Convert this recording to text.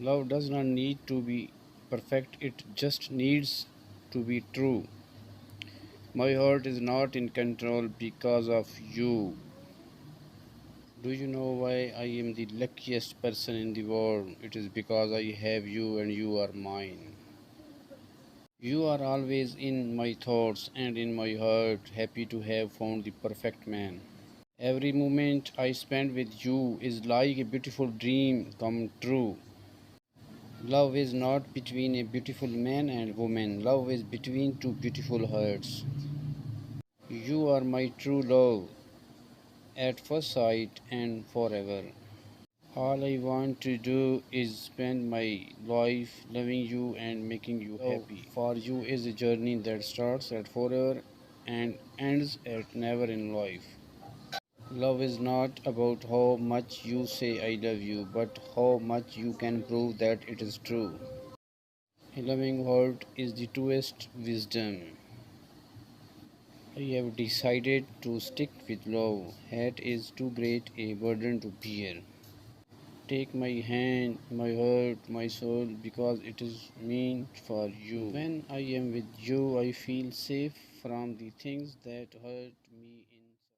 Love does not need to be perfect, it just needs to be true. My heart is not in control because of you. Do you know why I am the luckiest person in the world? It is because I have you and you are mine. You are always in my thoughts and in my heart, happy to have found the perfect man. Every moment I spend with you is like a beautiful dream come true. Love is not between a beautiful man and woman, love is between two beautiful hearts. You are my true love at first sight and forever. All I want to do is spend my life loving you and making you happy. For you is a journey that starts at forever and ends at never in life. Love is not about how much you say I love you, but how much you can prove that it is true. A loving heart is the truest wisdom. I have decided to stick with love. Hate is too great a burden to bear. Take my hand, my heart, my soul, because it is meant for you. When I am with you, I feel safe from the things that hurt